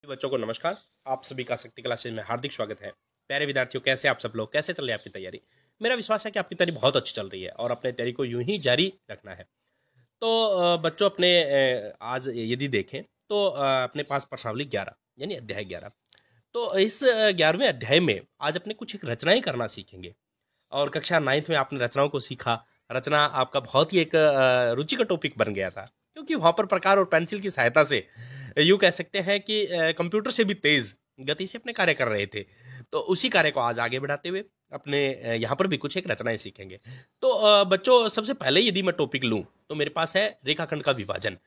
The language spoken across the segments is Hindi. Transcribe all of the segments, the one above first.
बच्चों को नमस्कार। आप सभी का शक्ति क्लासेज में हार्दिक स्वागत है। प्यारे विद्यार्थियों, कैसे आप सब लोग, कैसे चल रही है आपकी तैयारी? मेरा विश्वास है कि आपकी तैयारी बहुत अच्छी चल रही है और अपने तैयारी को यूं ही जारी रखना है। तो बच्चों अपने आज यदि देखें तो अपने पास प्रश्नावली 11 यानी अध्याय 11। तो इस 11वें अध्याय में आज अपने कुछ एक रचनाएं करना सीखेंगे। और कक्षा 9th में आपने रचनाओं को सीखा। रचना आपका बहुत ही एक रुचि का टॉपिक बन गया था, क्योंकि वहाँ पर प्रकार और पेंसिल की सहायता से यूँ कह सकते हैं कि कंप्यूटर से भी तेज गति से अपने कार्य कर रहे थे। तो उसी कार्य को आज आगे बढ़ाते हुए अपने यहाँ पर भी कुछ एक रचनाएं सीखेंगे। तो बच्चों, सबसे पहले यदि मैं टॉपिक लूँ तो मेरे पास है रेखाखंड का विभाजन।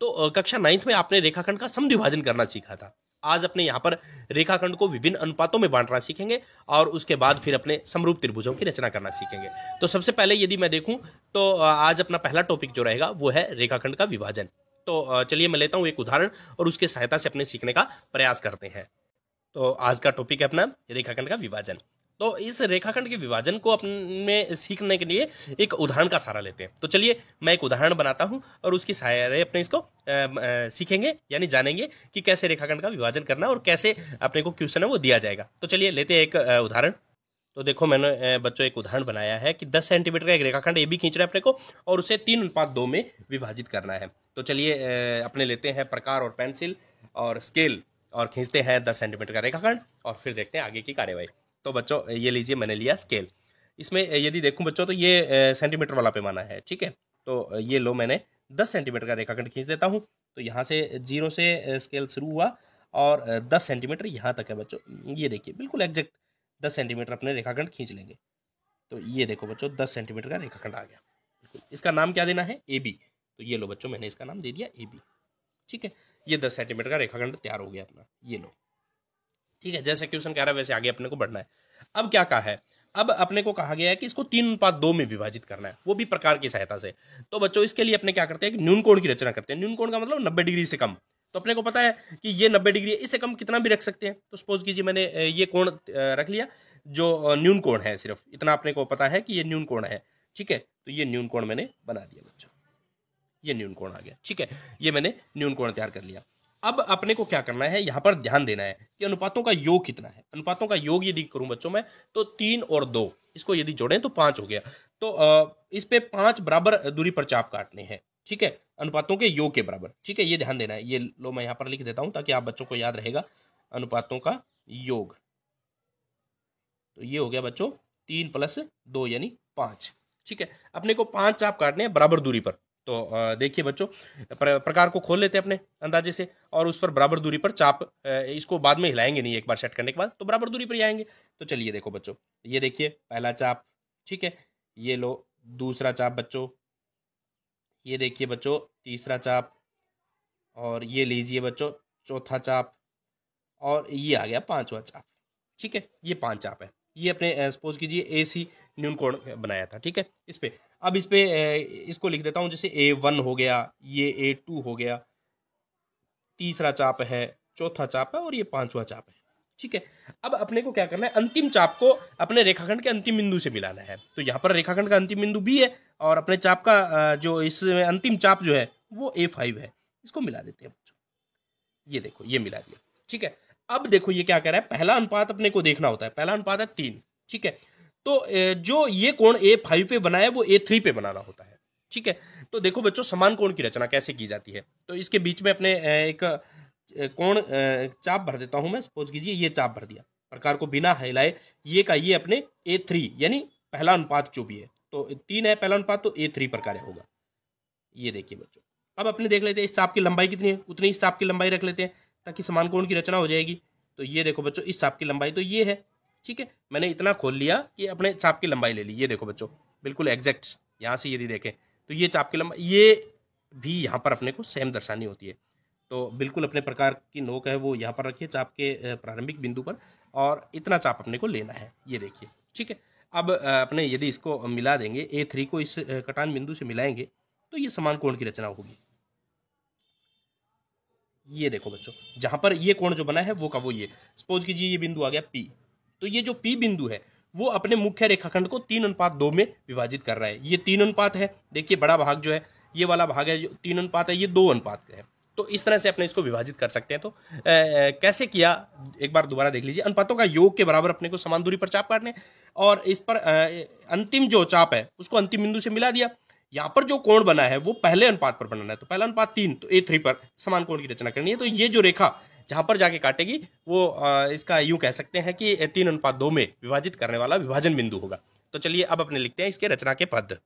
तो कक्षा 9th में आपने रेखाखंड का समद्विभाजन करना सीखा था। आज अपने यहाँ पर रेखाखंड को विभिन्न अनुपातों में बांटना सीखेंगे और उसके बाद फिर अपने समरूप त्रिभुजों की रचना करना सीखेंगे। तो सबसे पहले यदि मैं देखूं तो आज अपना पहला टॉपिक जो रहेगा वो है रेखाखंड का विभाजन। तो चलिए मैं लेता हूं एक उदाहरण और उसके सहायता से अपने सीखने का प्रयास करते हैं। तो आज का टॉपिक है अपना रेखाखंड का विभाजन। तो इस रेखाखंड के विभाजन को अपने सीखने के लिए एक उदाहरण का सहारा लेते हैं। तो चलिए मैं एक उदाहरण बनाता हूं और उसकी सहायता अपने इसको सीखेंगे, यानी जानेंगे कि कैसे रेखाखंड का विभाजन करना और कैसे अपने को क्वेश्चन है वो दिया जाएगा। तो चलिए लेते हैं एक उदाहरण। तो देखो, मैंने बच्चों एक उदाहरण बनाया है कि 10 सेंटीमीटर का एक रेखाखंड ए बी खींचना है अपने को और उसे 3:2 में विभाजित करना है। तो चलिए अपने लेते हैं प्रकार और पेंसिल और स्केल और खींचते हैं 10 सेंटीमीटर का रेखाखंड और फिर देखते हैं आगे की कार्यवाही। तो बच्चों ये लीजिए, मैंने लिया स्केल। इसमें यदि देखूं बच्चों तो ये सेंटीमीटर वाला पैमाना है, ठीक है। तो ये लो, मैंने 10 सेंटीमीटर का रेखाखंड खींच देता हूं। तो यहाँ से 0 से स्केल शुरू हुआ और 10 सेंटीमीटर यहाँ तक है बच्चों। ये देखिए बिल्कुल एग्जैक्ट 10 सेंटीमीटर अपने रेखाखंड खींच लेंगे। तो ये देखो बच्चों, 10 सेंटीमीटर का रेखाखंड आ गया। इसका नाम क्या देना है? A B. तो ये लो बच्चों, मैंने इसका नाम दे दिया ए बी, ठीक है। ये 10 सेंटीमीटर का रेखाखंड तैयार हो गया अपना, ये लो, ठीक है। जैसे क्वेश्चन कह रहा है वैसे आगे अपने को बढ़ना है। अब क्या कहा है? अब अपने को कहा गया है कि इसको 3:2 में विभाजित करना है, वो भी प्रकार की सहायता से। तो बच्चों इसके लिए अपने क्या करते हैं कि न्यून कोण की रचना करते हैं। न्यून कोण का मतलब 90 डिग्री से कम। तो अपने को पता है कि ये 90 डिग्री है, इससे कम कितना भी रख सकते हैं। तो सपोज कीजिए मैंने ये कोण रख लिया जो न्यून कोण है, सिर्फ इतना अपने को पता है कि ये न्यून कोण है, ठीक है। तो ये न्यून कोण मैंने बना दिया बच्चों, ये न्यून कोण आ गया, ठीक है। ये मैंने न्यून कोण तैयार कर लिया। अब अपने को क्या करना है, यहां पर ध्यान देना है कि अनुपातों का योग कितना है। अनुपातों का योग यदि करूं बच्चों मैं तो 3 और 2, इसको यदि जोड़ें तो 5 हो गया। तो इस पे 5 बराबर दूरी पर चाप काटने हैं, ठीक है, अनुपातों के योग के बराबर, ठीक है। ये ध्यान देना है। ये लो, मैं यहां पर लिख देता हूं ताकि आप बच्चों को याद रहेगा। अनुपातों का योग, तो ये हो गया बच्चों 3 + 2 यानी 5, ठीक है। अपने को 5 चाप काटने हैं बराबर दूरी पर। तो देखिए बच्चों, प्रकार को खोल लेते हैं अपने अंदाजे से और उस पर बराबर दूरी पर चाप, इसको बाद में हिलाएंगे नहीं, एक बार सेट करने के बाद तो बराबर दूरी पर ही आएंगे। तो चलिए देखो बच्चों, ये देखिए पहला चाप, ठीक है। ये लो दूसरा चाप बच्चों, ये देखिए बच्चों तीसरा चाप, और ये लीजिए बच्चों चौथा चाप, और ये आ गया 5वां चाप, ठीक है। ये 5 चाप है। ये अपने सपोज कीजिए ए सी न्यून कोण बनाया था, ठीक है। इस पे अब इस पे इसको लिख देता हूं, जैसे A1 हो गया, ये A2 हो गया, तीसरा चाप है, चौथा चाप है और ये 5वां चाप है, ठीक है। अब अपने को क्या करना है, अंतिम चाप को अपने रेखाखंड के अंतिम बिंदु से मिलाना है। तो यहाँ पर रेखाखंड का अंतिम बिंदु B है और अपने चाप का जो इसमें अंतिम चाप जो है वो A5 है। इसको मिला देते हैं बच्चों, ये देखो ये मिला दिया, ठीक है। अब देखो ये क्या कह रहा है, पहला अनुपात अपने को देखना होता है। पहला अनुपात है 3, ठीक है। तो जो ये कोण A5 पे बना है वो A3 पे बनाना होता है, ठीक है। तो देखो बच्चों, समान कोण की रचना कैसे की जाती है। तो इसके बीच में अपने एक कोण चाप भर देता हूं मैं। सपोज कीजिए ये चाप भर दिया, प्रकार को बिना हिलाए ये का ये अपने A3 यानी पहला अनुपात जो भी है, तो 3 है पहला अनुपात, तो A3 प्रकार होगा। ये देखिए बच्चों, अब अपने देख लेते हैं इस चाप की लंबाई कितनी है, उतनी इस चाप की लंबाई रख लेते हैं ताकि समान कोण की रचना हो जाएगी। तो ये देखो बच्चों, इस चाप की लंबाई तो ये है, ठीक है। मैंने इतना खोल लिया कि अपने चाप की लंबाई ले ली। ये देखो बच्चों बिल्कुल एग्जैक्ट, यहाँ से यदि देखें तो ये चाप की लंबाई, ये भी यहाँ पर अपने को सेम दर्शानी होती है। तो बिल्कुल अपने प्रकार की नोक है वो यहाँ पर रखिए चाप के प्रारंभिक बिंदु पर, और इतना चाप अपने को लेना है, ये देखिए, ठीक है। अब अपने यदि इसको मिला देंगे, A3 को इस कटान बिंदु से मिलाएंगे तो ये समान कोण की रचना होगी। ये देखो बच्चों, जहां पर ये कोण जो बना है वो का वो ये, सपोज कीजिए ये बिंदु आ गया P। तो ये जो P बिंदु है वो अपने मुख्य रेखाखंड को 3:2 में विभाजित कर रहा है। ये 3 अनुपात है, देखिए बड़ा भाग जो है ये वाला भाग है जो 3 अनुपात है, ये 2 अनुपात है। तो इस तरह से अपने इसको विभाजित कर सकते हैं। तो कैसे किया, एक बार दोबारा देख लीजिए। अनुपातों का योग के बराबर अपने को समान दूरी पर चाप काटने, और इस पर अंतिम जो चाप है उसको अंतिम बिंदु से मिला दिया। यहाँ पर जो कोण बना है वो पहले अनुपात पर बनाना है, तो पहला अनुपात 3, तो A3 पर समान कोण की रचना करनी है। तो ये जो रेखा जहां पर जाके काटेगी वो इसका यूं कह सकते हैं कि 3:2 में विभाजित करने वाला विभाजन बिंदु होगा। तो चलिए अब अपने लिखते हैं इसके रचना के पद।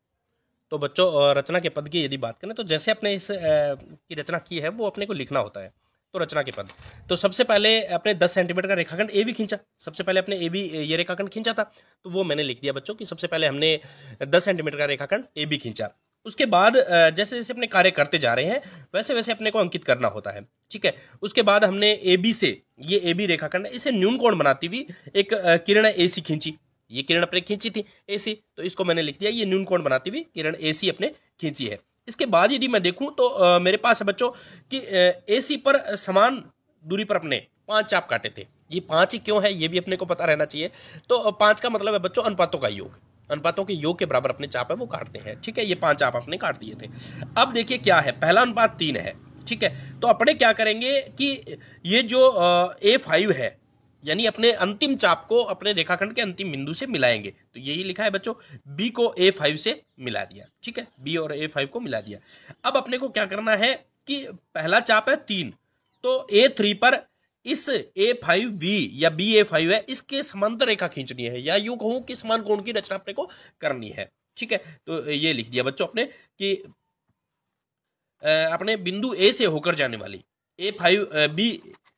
तो बच्चों रचना के पद की यदि बात करें तो जैसे अपने इस की रचना की है वो अपने को लिखना होता है। तो रचना के पद, तो सबसे पहले अपने 10 सेंटीमीटर का रेखाखंड ए बी खींचा। सबसे पहले अपने ए बी ये रेखाखंड खींचा था, तो वो मैंने लिख दिया बच्चों कि सबसे पहले हमने 10 सेंटीमीटर का रेखाखंड ए बी खींचा। उसके बाद जैसे जैसे अपने कार्य करते जा रहे हैं वैसे वैसे अपने को अंकित करना होता है, ठीक है। उसके बाद हमने ए बी से, ये ए बी रेखाखंड इसे न्यून कोण बनाती हुई एक किरण ए सी खींची। ये किरण अपने खींची थी ए सी, तो इसको मैंने लिख दिया ये न्यून कोण बनाती हुई किरण ए सी अपने खींची है। इसके बाद यदि मैं देखूं तो मेरे पास है बच्चों कि ए सी पर समान दूरी पर अपने 5 चाप काटे थे। ये 5 ही क्यों है ये भी अपने को पता रहना चाहिए। तो 5 का मतलब है बच्चों अनुपातों का योग, अनुपातों के योग के बराबर अपने चाप है वो काटते हैं, ठीक है। ये 5 चाप अपने काट दिए थे। अब देखिए क्या है, पहला अनुपात 3 है, ठीक है। तो अपने क्या करेंगे कि ये जो A5 है यानी अपने अंतिम चाप को अपने रेखाखंड के अंतिम बिंदु से मिलाएंगे। तो यही लिखा है बच्चों, बी को A5 से मिला दिया, ठीक है। बी और A5 को मिला दिया। अब अपने को क्या करना है कि पहला चाप है 3, तो A3 पर इस A5B या BA5 है इसके समांतर रेखा खींचनी है, या यूं कहूं कि समान कोण की रचना अपने को करनी है, ठीक है। तो ये लिख दिया बच्चों अपने कि अपने बिंदु ए से होकर जाने वाली A5B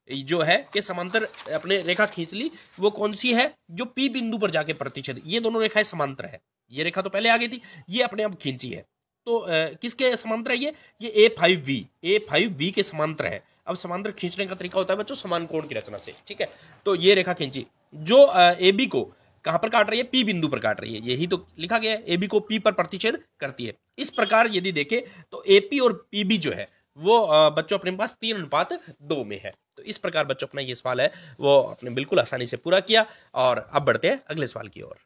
जो है के समांतर अपने रेखा खींच ली। वो कौन सी है, जो P बिंदु पर जाके प्रतिच्छेद, ये दोनों रेखाएं समांतर है। ये रेखा तो पहले आ गई थी, ये अपने आप खींची है। तो किसके समांतर है ये A5V के समांतर है। अब समांतर खींचने का तरीका होता है बच्चों समान कोण की रचना से, ठीक है। तो ये रेखा खींची जो AB को कहां पर काट रही है, P बिंदु पर काट रही है। यही तो लिखा गया है, AB को P पर प्रतिच्छेद करती है। इस प्रकार यदि देखें तो AP और PB जो है वो बच्चों अपने पास 3:2 में है। तो इस प्रकार बच्चों अपना ये सवाल है वो अपने बिल्कुल आसानी से पूरा किया। और अब बढ़ते हैं अगले सवाल की ओर।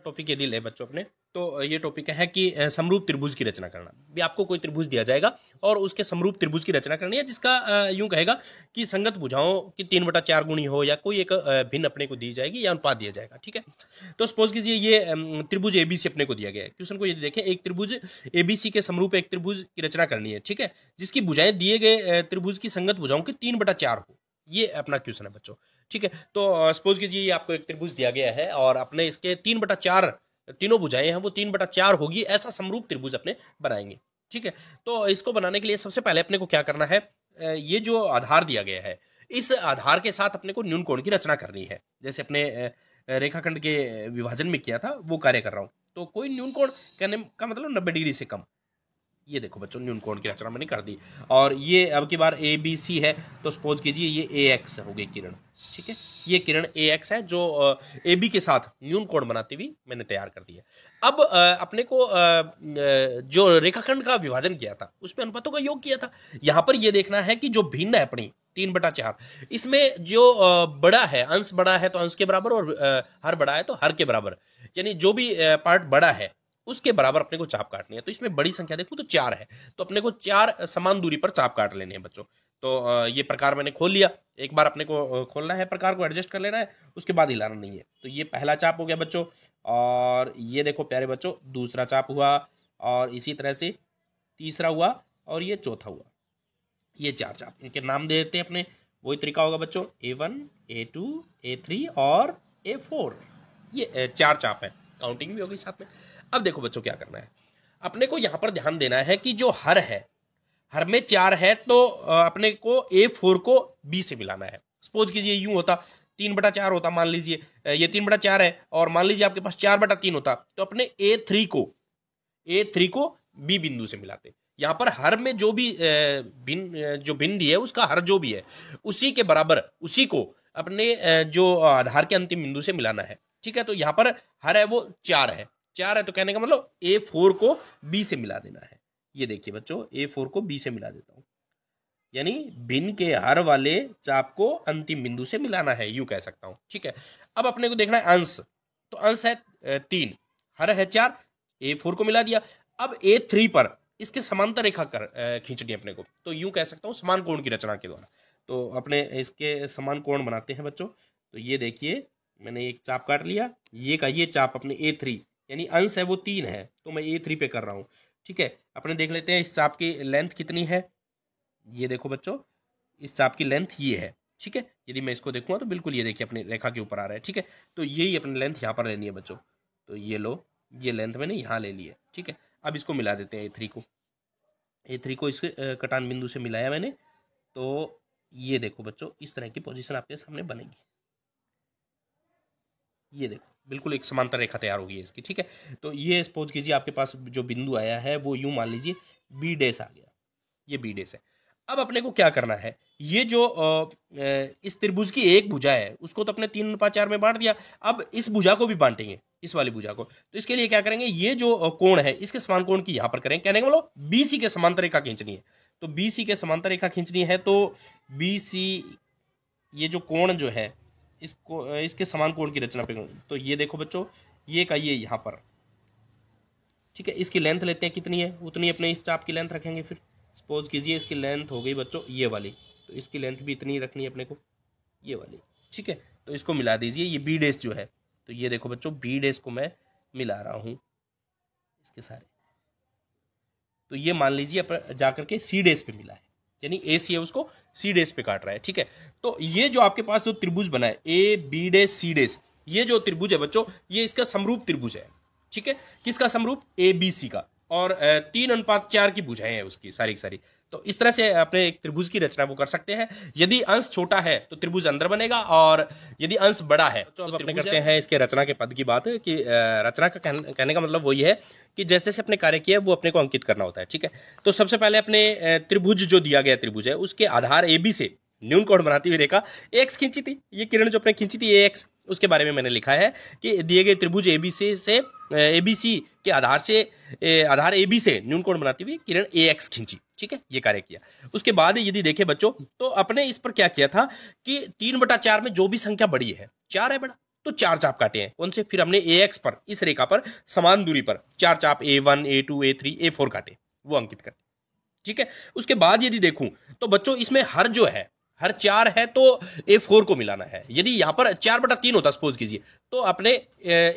टॉपिक यदि ले बच्चों अपने, तो ये टॉपिक है कि समरूप त्रिभुज की रचना करना। भी आपको कोई त्रिभुज दिया जाएगा और उसके समरूप त्रिभुज की रचना करनी है, जिसका यूं कहेगा कि संगत भुजाओं की 3/4 गुणी हो, या कोई एक भिन्न अपने को दी जाएगी या अनुपात दिया जाएगा, ठीक है। तो सपोज कीजिए ये त्रिभुज एबीसी अपने को दिया गया है। क्वेश्चन को यदि देखें, एक त्रिभुज एबीसी के समरूप एक त्रिभुज की रचना करनी है, ठीक है, जिसकी भुजाएं दिए गए त्रिभुज की संगत भुजाओं की 3/4 हो। ये अपना क्वेश्चन है बच्चों, ठीक है। तो सपोज कीजिए ये आपको एक त्रिभुज दिया गया है और अपने इसके 3/4 तीनों भुजाएं हैं वो 3/4 होगी, ऐसा समरूप त्रिभुज अपने बनाएंगे, ठीक है। तो इसको बनाने के लिए सबसे पहले अपने को क्या करना है, ये जो आधार दिया गया है इस आधार के साथ अपने को न्यून कोण की रचना करनी है। जैसे अपने रेखाखंड के विभाजन में किया था वो कार्य कर रहा हूं। तो कोई न्यून कोण करने का मतलब 90 डिग्री से कम। ये देखो बच्चों न्यून कोण की रचना मैंने कर दी। और ये अब की बार ए बी सी है, तो सपोज कीजिए ये ए एक्स हो गई किरण, ठीक है। ये किरण ए एक्स है जो ए बी के साथ न्यून कोण बनाती हुई मैंने तैयार कर दी है। अब अपने को जो रेखाखंड का विभाजन किया था उसमें अनुपातों का योग किया था। यहां पर ये देखना है कि जो भिन्न है अपनी 3/4, इसमें जो बड़ा है, अंश बड़ा है तो अंश के बराबर, और हर बड़ा है तो हर के बराबर, यानी जो भी पार्ट बड़ा है उसके बराबर अपने को चाप काटनी है। तो इसमें बड़ी संख्या देखो तो 4 है, तो अपने को 4 समान दूरी पर चाप काट लेने हैं बच्चों। तो ये प्रकार मैंने खोल लिया। एक बार अपने को खोलना है, प्रकार को एडजस्ट कर लेना है, उसके बाद हिलाना नहीं है। तो ये पहला चाप हो गया बच्चों, और ये देखो प्यारे बच्चों दूसरा चाप हुआ, और इसी तरह से तीसरा हुआ, और ये चौथा हुआ। ये 4 चाप, इनके नाम दे देते हैं अपने। वही तरीका होगा बच्चों A1 A2 A3 और A4। ये 4 चाप है, काउंटिंग भी होगी साथ में। अब देखो बच्चों क्या करना है, अपने को यहां पर ध्यान देना है कि जो हर है, हर में 4 है, तो अपने को A4 को B से मिलाना है। सपोज कीजिए यूं होता 3/4 होता, मान लीजिए ये 3/4 है, और मान लीजिए आपके पास 4/3 होता, तो अपने A3 को B बिंदु से मिलाते। यहां पर हर में जो भी भिन्न है उसका हर जो भी है उसी के बराबर, उसी को अपने जो आधार के अंतिम बिंदु से मिलाना है, ठीक है। तो यहां पर हर है वो 4 है, 4 है, तो कहने का मतलब A4 को B से मिला देना है। ये देखिए बच्चों A4 को B से मिला देता हूं, यानी भिन्न के हर वाले चाप को अंतिम बिंदु से मिलाना है, यूं कह सकता हूं, ठीक है। अब अपने को देखना है अंश, तो अंश है 3, हर है 4, A4 को मिला दिया। अब A3 पर इसके समांतर रेखा खींचनी है अपने को, तो यूं कह सकता हूँ समान कोण की रचना के द्वारा। तो अपने इसके समान कोण बनाते हैं बच्चों। तो ये देखिए मैंने एक चाप काट लिया, ये का ये चाप अपने A3 यानी अंश है वो 3 है, तो मैं A3 पे कर रहा हूँ। ठीक है, अपने देख लेते हैं इस चाप की लेंथ कितनी है। ये देखो बच्चों, इस चाप की लेंथ ये है। ठीक है, यदि मैं इसको देखूंगा तो बिल्कुल ये देखिए अपनी रेखा के ऊपर आ रहा है। ठीक है, तो यही अपनी लेंथ यहाँ पर लेनी है बच्चों। तो ये लो, ये लेंथ मैंने यहाँ ले ली है। ठीक है, अब इसको मिला देते हैं A3 को इसके कटान बिंदु से मिलाया मैंने। तो ये देखो बच्चों, इस तरह की पोजीशन आपके सामने बनेगी। ये देखो बिल्कुल एक समांतर रेखा तैयार होगी इसकी। ठीक है, तो ये सपोज कीजिए आपके पास जो बिंदु आया है वो यूं मान लीजिए बी डैश आ गया, ये बी डैश है। अब अपने को क्या करना है, ये जो इस त्रिभुज की एक भुजा है उसको तो अपने 3/4 में बांट दिया, अब इस भुजा को भी बांटेंगे, इस वाली भुजा को। तो इसके लिए क्या करेंगे, ये जो कोण है इसके समान कोण की यहां पर करेंगे। कहने का मतलब बीसी के समांतर रेखा खींचनी है। तो बीसी के समांतर रेखा खींचनी है तो बीसी, ये जो कोण जो है इसको इसके समान कोण की रचना पे। तो ये देखो बच्चों, ये का ये यहाँ पर। ठीक है, इसकी लेंथ लेते हैं, कितनी है उतनी अपने इस चाप की लेंथ रखेंगे। फिर सपोज कीजिए इसकी लेंथ हो गई बच्चों ये वाली, तो इसकी लेंथ भी इतनी रखनी है अपने को, ये वाली। ठीक है, तो इसको मिला दीजिए, ये बी डैश जो है। तो ये देखो बच्चों, बी डैश को मैं मिला रहा हूँ इसके सारे। तो ये मान लीजिए जाकर के सी डैश पे मिला है, यानी ए सी है उसको सी डैश पे काट रहा है। ठीक है, तो ये जो आपके पास जो त्रिभुज बना है A B dash C dash, ये जो त्रिभुज है बच्चों ये इसका समरूप त्रिभुज है। ठीक है, किसका समरूप, ए बी सी का। और 3:4 की भुजाएं हैं उसकी सारी की सारी। तो इस तरह से अपने एक त्रिभुज की रचना वो कर सकते हैं। यदि अंश छोटा है तो त्रिभुज अंदर बनेगा, और यदि अंश बड़ा है तो अब अपने करते हैं इसके रचना के पद की बात। कि रचना का कहने का मतलब वही है कि जैसे जैसे अपने कार्य किया वो अपने को अंकित करना होता है। ठीक है, तो सबसे पहले अपने त्रिभुज जो दिया गया त्रिभुज है उसके आधार ए बी से न्यून कोण बनाती हुई रेखा एक्स खींची थी। ये किरण जो अपने खींची थी ए एक्स, उसके बारे में मैंने लिखा है कि दिए गए त्रिभुज एबीसी से एबीसी के आधार ए बी से न्यून कोण बनाती हुई किरण ए एक्स खींची। ठीक है, ये कार्य किया। उसके बाद यदि देखें बच्चों तो अपने इस पर क्या किया था कि 3/4 में जो भी संख्या बड़ी है, 4 है बड़ा, तो 4 चाप काटे हैं। कौन से, फिर हमने ए एक्स पर इस रेखा पर समान दूरी पर 4 चाप A1 A2 A3 A4 काटे, वो अंकित कर। ठीक है, उसके बाद यदि देखूं तो बच्चों इसमें हर जो है, हर 4 है तो A4 को मिलाना है। यदि यहां पर 4/3 होता सपोज कीजिए तो अपने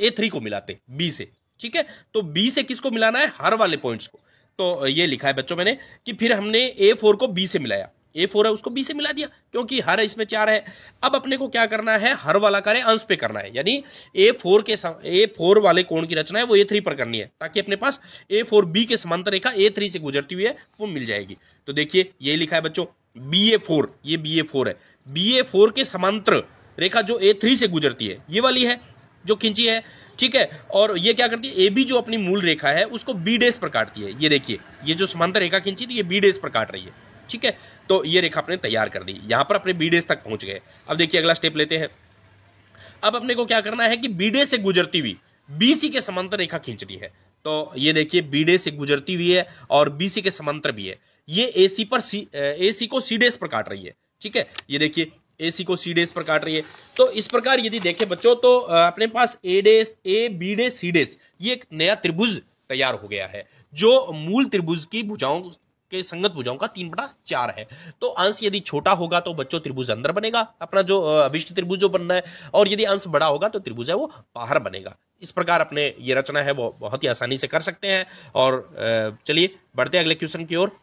A3 को मिलाते B से। ठीक है, तो B से किसको मिलाना है, हर वाले पॉइंट्स को। तो ये लिखा है बच्चों मैंने कि फिर हमने A4 को B से मिलाया, A4 है उसको B से मिला दिया क्योंकि हर इसमें 4 है। अब अपने को क्या करना है, हर वाला कार्य अंश पे करना है, यानी A4 वाले कोण की रचना है वो A3 पर करनी है, ताकि अपने पास A4B के समांतर रेखा A3 से गुजरती हुई है वो मिल जाएगी। तो देखिए ये लिखा है बच्चों BA4, ये BA4 है, BA4 के समांतर रेखा जो A3 से गुजरती है ये वाली है जो खींची है। ठीक है, और ये क्या करती है, AB जो अपनी मूल रेखा है उसको B डैश पर काटती है। ये देखिए ये जो समांतर रेखा खींची थी ये B डैश पर काट रही है। ठीक है, तो ये रेखा अपने तैयार कर दी, यहां पर अपने B डैश तक पहुंच गए। अब देखिए अगला स्टेप लेते हैं। अब अपने को क्या करना है कि B डैश से गुजरती हुई BC के समांतर रेखा खींचनी है। तो ये देखिए B डैश से गुजरती हुई है और BC के समांतर भी है। ये AC को C डैश पर काट रही है। ठीक है, ये देखिए AC को C डैश पर काट रही है। तो इस प्रकार यदि देखें बच्चों तो अपने पास A B dash C dash ये एक नया त्रिभुज तैयार हो गया है जो मूल त्रिभुज की भुजाओं के संगत भुजाओं का 3/4 है। तो अंश यदि छोटा होगा तो बच्चों त्रिभुज अंदर बनेगा, अपना जो अभिष्ट त्रिभुज जो बनना है, और यदि अंश बड़ा होगा तो त्रिभुज है वो बाहर बनेगा। इस प्रकार अपने ये रचना है वो बहुत ही आसानी से कर सकते हैं। और चलिए बढ़ते हैं अगले क्वेश्चन की ओर।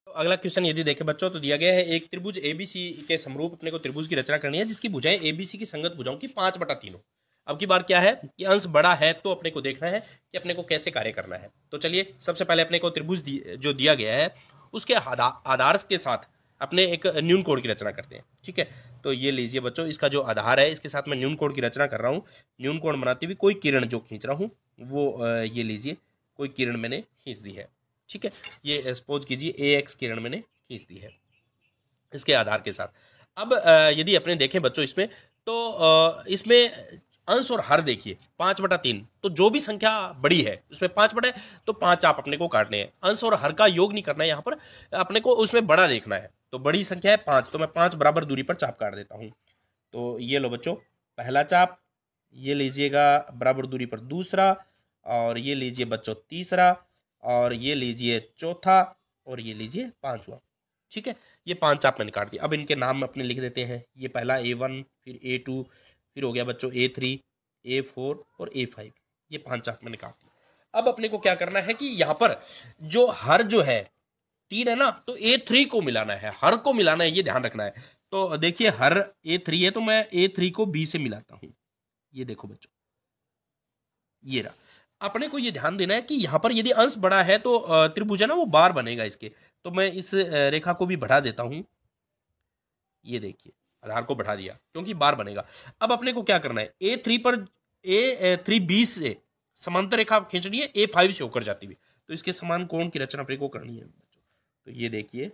अगला क्वेश्चन यदि देखें बच्चों तो दिया गया है एक त्रिभुज एबीसी के समरूप अपने को त्रिभुज की रचना करनी है जिसकी भुजाएं एबीसी की संगत भुजाओं की 5/3 हो। अब की बार क्या है कि अंश बड़ा है तो अपने को देखना है कि अपने को कैसे कार्य करना है। तो चलिए सबसे पहले अपने को त्रिभुज जो दिया गया है उसके आधार के साथ अपने एक न्यून कोण की रचना करते हैं। ठीक है, तो ये लीजिए बच्चों, इसका जो आधार है इसके साथ मैं न्यून कोण की रचना कर रहा हूँ। न्यून कोण बनाती हुई कोई किरण जो खींच रहा हूँ वो ये लीजिए कोई किरण मैंने खींच दी है। ठीक है, ये सपोज कीजिए AX किरण मैंने खींच दी है इसके आधार के साथ। अब यदि अपने देखें बच्चों इसमें तो इसमें अंश और हर देखिए 5/3, तो जो भी संख्या बड़ी है उसमें 5 बड़ा है तो 5 आप अपने को काटने हैं। अंश और हर का योग नहीं करना है, यहाँ पर अपने को उसमें बड़ा देखना है। तो बड़ी संख्या है 5, तो मैं 5 बराबर दूरी पर चाप काट देता हूँ। तो ये लो बच्चों पहला चाप, ये लीजिएगा बराबर दूरी पर दूसरा, और ये लीजिए बच्चों तीसरा, और ये लीजिए चौथा, और ये लीजिए पांचवा। ठीक है, ये 5 चाप मैंने काट दिया। अब इनके नाम अपने लिख देते हैं। ये पहला A1, फिर A2, फिर हो गया बच्चों A3, A4 और A5। ये 5 चाप मैंने काट दिया। अब अपने को क्या करना है कि यहाँ पर जो हर जो है 3 है ना, तो A3 को मिलाना है, हर को मिलाना है, ये ध्यान रखना है। तो देखिए हर A3 है, तो मैं A3 को B से मिलाता हूँ। ये देखो बच्चों, ये रहा। अपने को ये ध्यान देना है कि यहाँ पर यदि अंश बड़ा है तो त्रिभुज है ना वो बार बनेगा इसके। तो मैं इस रेखा को भी बढ़ा देता हूं। ये देखिए आधार को बढ़ा दिया क्योंकि बार बनेगा। अब अपने को क्या करना है, A3 पर A3B से समांतर रेखा खींचनी है A5 से होकर जाती हुई। तो इसके समान कोण की रचना अपने को करनी है। तो ये देखिए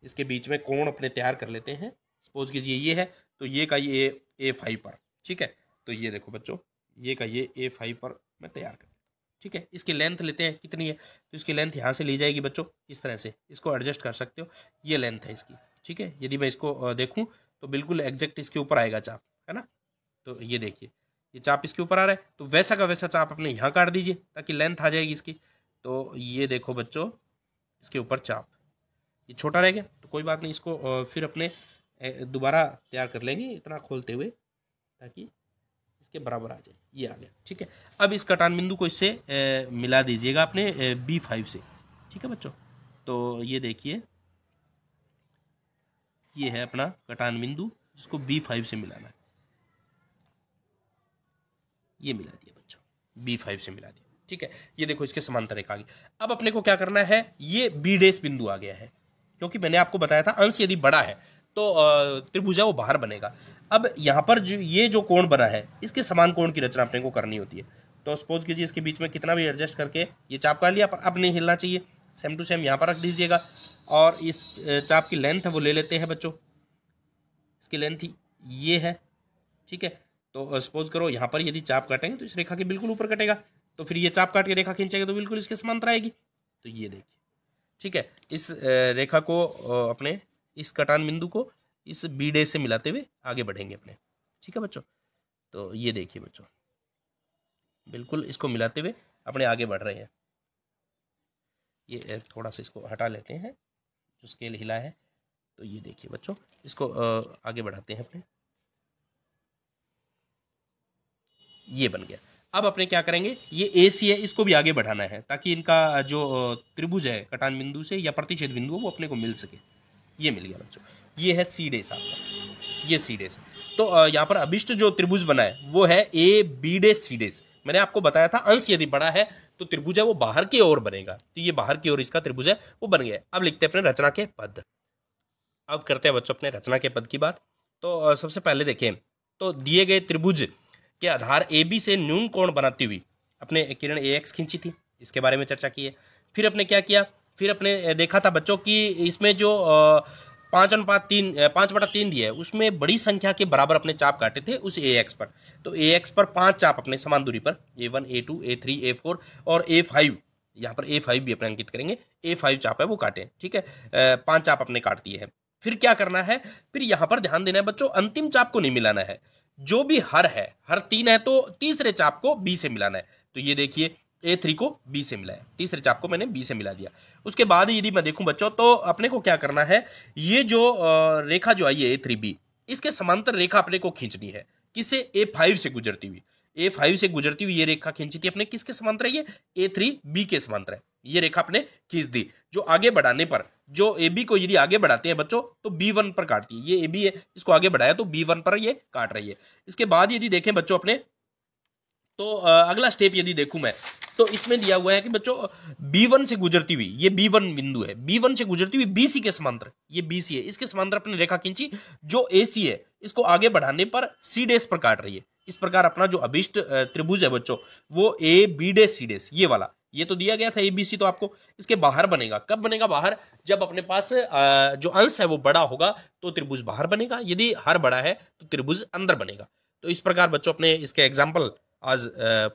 इसके बीच में कोण अपने तैयार कर लेते हैं। सपोज कीजिए ये है, तो ये का ये A5 पर। ठीक है, तो ये देखो बच्चों, ये का ये A5 पर मैं तैयार कर। ठीक है, इसकी लेंथ लेते हैं कितनी है, तो इसकी लेंथ यहाँ से ली जाएगी बच्चों, इस तरह से इसको एडजस्ट कर सकते हो। ये लेंथ है इसकी। ठीक है, यदि मैं इसको देखूं तो बिल्कुल एग्जैक्ट इसके ऊपर आएगा चाप, है ना। तो ये देखिए ये चाप इसके ऊपर आ रहा है, तो वैसा का वैसा चाप अपने यहाँ काट दीजिए ताकि लेंथ आ जाएगी इसकी। तो ये देखो बच्चों इसके ऊपर चाप, ये छोटा रह गया तो कोई बात नहीं, इसको फिर अपने दोबारा तैयार कर लेंगे इतना खोलते हुए ताकि इसके बराबर आ जाए। ये आ गया। ठीक है, अब इस कटान बिंदु को इससे मिला दीजिएगा अपने B5 से। ठीक है बच्चों, तो ये देखिए ये है अपना कटान बिंदु जिसको B5 से मिलाना है। ये मिला दिया बच्चों, B5 से मिला दिया। ठीक है, ये देखो इसके समांतर रेखा आ गई। अब अपने को क्या करना है, ये B' बिंदु आ गया है क्योंकि मैंने आपको बताया था अंश यदि बड़ा है तो त्रिभुज है वो बाहर बनेगा। अब यहाँ पर ये जो कोण बना है इसके समान कोण की रचना अपने को करनी होती है। तो सपोज कीजिए इसके बीच में कितना भी एडजस्ट करके ये चाप काट लिया, पर अब नहीं हिलना चाहिए, सेम टू सेम यहाँ पर रख दीजिएगा। और इस चाप की लेंथ है वो ले लेते हैं बच्चों, इसकी लेंथ ये है। ठीक है, तो सपोज करो यहाँ पर यदि चाप काटेंगे तो इस रेखा के बिल्कुल ऊपर कटेगा, तो फिर ये चाप काट के रेखा खींचेगा तो बिल्कुल इसके समांतर आएगी। तो ये देखिए, ठीक है, इस रेखा को अपने इस कटान बिंदु को इस B' से मिलाते हुए आगे बढ़ेंगे अपने। ठीक है बच्चों, तो ये देखिए बच्चों बिल्कुल इसको मिलाते हुए अपने आगे बढ़ रहे हैं। ये थोड़ा सा इसको हटा लेते हैं जो स्केल हिला है। तो ये देखिए बच्चों इसको आगे बढ़ाते हैं अपने। ये बन गया। अब अपने क्या करेंगे, ये AC है इसको भी आगे बढ़ाना है ताकि इनका जो त्रिभुज है कटान बिंदु से या प्रतिच्छेद बिंदु वो अपने को मिल सके। ये मिल गया बच्चों, ये है C' आपका, ये C'। तो यहाँ पर अभिष्ट जो त्रिभुज बना है वो है AB' C'। मैंने आपको बताया था अंश यदि बड़ा है तो त्रिभुज है वो बाहर की ओर बनेगा, तो ये बाहर की ओर इसका त्रिभुज है वो बन गया। अब लिखते हैं अपने रचना के पद। अब करते हैं बच्चों अपने रचना के पद की बात। तो सबसे पहले देखें, तो दिए गए त्रिभुज के आधार AB से न्यून कोण बनाती हुई अपने किरण AX खींची थी, इसके बारे में चर्चा की है। फिर अपने क्या किया, फिर अपने देखा था बच्चों कि इसमें जो 5/3 दिया है उसमें बड़ी संख्या के बराबर अपने चाप काटे थे उस AX पर। तो AX पर 5 चाप अपने समान दूरी पर A1, A2, A3, A4 और A5, यहाँ पर A5 भी अपने अंकित करेंगे, A5 चाप है वो काटे। ठीक है, 5 चाप अपने काट दिए हैं। फिर क्या करना है, फिर यहाँ पर ध्यान देना है बच्चों, अंतिम चाप को नहीं मिलाना है। जो भी हर है, हर 3 है तो तीसरे चाप को B से मिलाना है। तो ये देखिए A3 को B से मिलाया, तीसरे चाप को मैंने B से मिला दिया। उसके बाद यदि मैं देखूं बच्चों तो अपने को क्या करना है, ये जो रेखा जो आई है A3B, इसके समांतर रेखा अपने को खींचनी है। किससे, A5 से गुजरती हुई। A5 से गुजरती हुई ये रेखा खींची थी अपने, किसके समांतर है ये, A3B के समांतर है। ये रेखा अपने खींच दी, जो आगे बढ़ाने पर जो AB को यदि आगे बढ़ाते हैं बच्चों तो B1 पर काटती है। ये AB है, इसको आगे बढ़ाया तो B1 पर ये काट रही है। इसके बाद यदि देखें बच्चों अपने, तो अगला स्टेप यदि देखूं मैं तो इसमें दिया हुआ है कि बच्चों B1 से गुजरती हुई, ये B1 बिंदु है, B1 से गुजरती हुई BC के समांतर, ये BC है, इसके समांतर अपने रेखा खींची। जो AC है इसको आगे बढ़ाने पर C' पर काट रही है। इस प्रकार अपना जो अभिष्ट त्रिभुज है बच्चों वो AB' C', ये वाला, ये तो दिया गया था ABC, तो आपको इसके बाहर बनेगा। कब बनेगा बाहर, जब अपने पास जो अंश है वो बड़ा होगा तो त्रिभुज बाहर बनेगा, यदि हर बड़ा है तो त्रिभुज अंदर बनेगा। तो इस प्रकार बच्चों अपने इसके एग्जाम्पल आज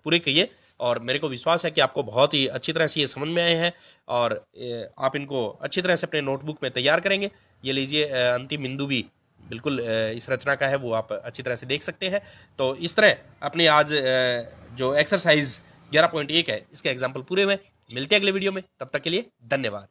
पूरे किए और मेरे को विश्वास है कि आपको बहुत ही अच्छी तरह से ये समझ में आए हैं और आप इनको अच्छी तरह से अपने नोटबुक में तैयार करेंगे। ये लीजिए अंतिम बिंदु भी बिल्कुल इस रचना का है वो आप अच्छी तरह से देख सकते हैं। तो इस तरह अपनी आज जो एक्सरसाइज 11.1 है इसके एग्जाम्पल पूरे हुए। मिलते हैं अगले वीडियो में, तब तक के लिए धन्यवाद।